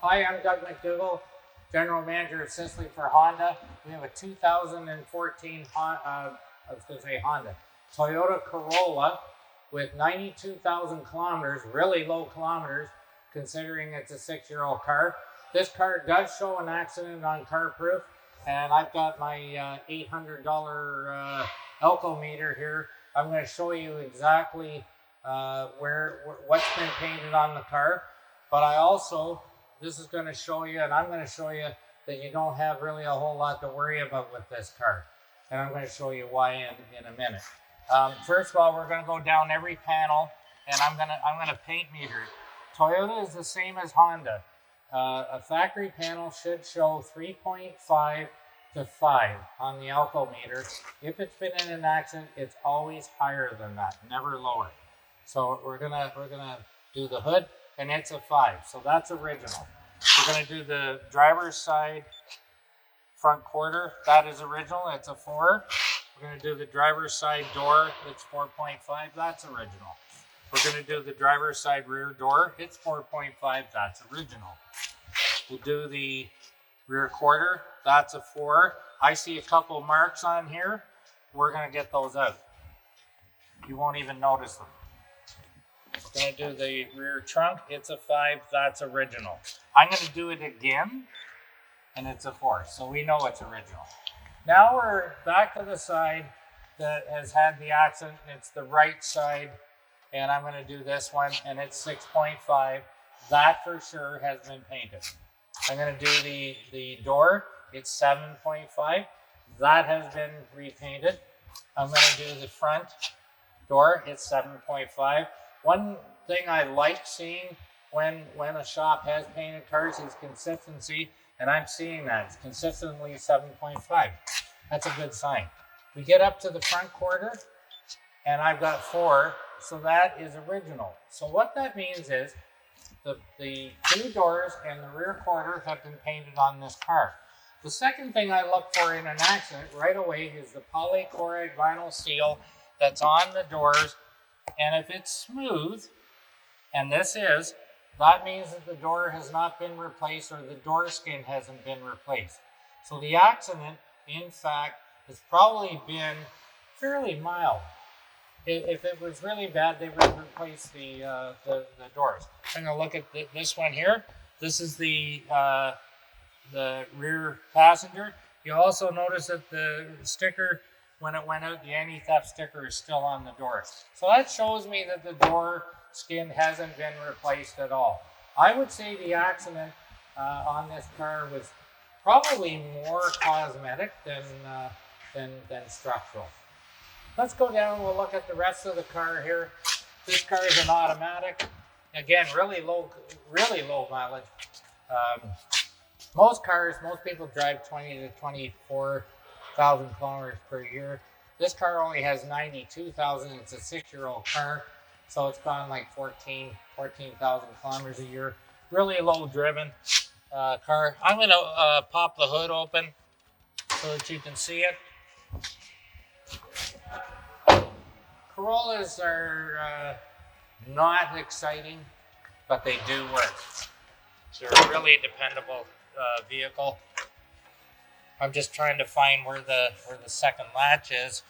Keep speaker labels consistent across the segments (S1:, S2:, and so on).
S1: Hi, I'm Doug McDougall, General Manager of Sisley for Honda. We have a 2014 Honda Toyota Corolla with 92,000 kilometers, really low kilometers considering it's a 6-year-old car. This car does show an accident on CarProof, and I've got my $800 ECO meter here. I'm going to show you exactly what's been painted on the car, but I also, this is going to show you, and I'm going to show you that you don't have really a whole lot to worry about with this car, and I'm going to show you why in a minute. First of all, we're going to go down every panel, and I'm going to paint meter it. Toyota is the same as Honda. A factory panel should show 3.5 to 5 on the ECO meter. If it's been in an accident, it's always higher than that, never lower. So we're gonna do the hood, and it's a 5, so that's original. We're gonna do the driver's side front quarter, that is original, it's a 4. We're gonna do the driver's side door, it's 4.5, that's original. We're gonna do the driver's side rear door, it's 4.5, that's original. We'll do the rear quarter, that's a 4. I see a couple marks on here. We're gonna get those out. You won't even notice them. We're gonna do the rear trunk, it's a 5, that's original. I'm gonna do it again, and it's a 4, so we know it's original. Now we're back to the side that has had the accident. It's the right side, and I'm gonna do this one, and it's 6.5. That for sure has been painted. I'm going to do the door, it's 7.5. That has been repainted. I'm going to do the front door, it's 7.5. One thing I like seeing when a shop has painted cars is consistency, and I'm seeing that. It's consistently 7.5. That's a good sign. We get up to the front quarter, and I've got 4, so that is original. So what that means is the 2 doors and the rear quarter have been painted on this car. The second thing I look for in an accident right away is the polychloride vinyl seal that's on the doors. And if it's smooth, and this is, that means that the door has not been replaced or the door skin hasn't been replaced. So the accident, in fact, has probably been fairly mild. If it was really bad, they would replace the doors. I'm going to look at this one here. This is the rear passenger. You also notice that the sticker, when it went out, the anti-theft sticker is still on the door. So that shows me that the door skin hasn't been replaced at all. I would say the accident on this car was probably more cosmetic than structural. Let's go down and we'll look at the rest of the car here. This car is an automatic. Again, really low mileage. Most people drive 20 to 24,000 kilometers per year. This car only has 92,000. It's a 6-year-old car, so it's gone like 14,000 kilometers a year. Really low driven car. I'm gonna pop the hood open so that you can see it. Corollas are not exciting, but they do work. They're a really dependable vehicle. I'm just trying to find where the second latch is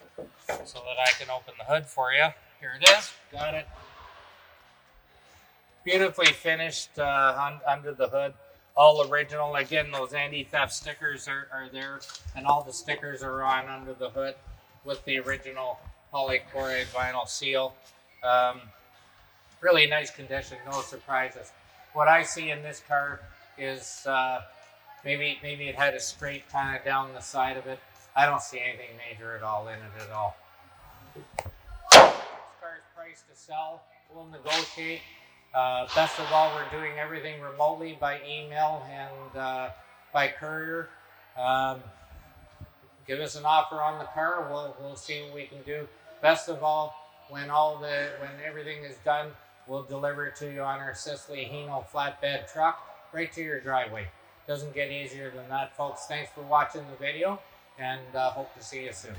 S1: so that I can open the hood for you. Here it is. Got it. Beautifully finished under the hood. All original. Again, those anti-theft stickers are there, and all the stickers are on under the hood with the original polychloride vinyl seal. Really nice condition, no surprises. What I see in this car is maybe it had a straight kind of down the side of it. I don't see anything major at all in it at all. This car is priced to sell. We'll negotiate. Best of all, we're doing everything remotely by email and by courier. Give us an offer on the car. We'll see what we can do. Best of all, when everything is done, we'll deliver it to you on our Sisley Hino flatbed truck right to your driveway. Doesn't get easier than that, folks. Thanks for watching the video, and hope to see you soon.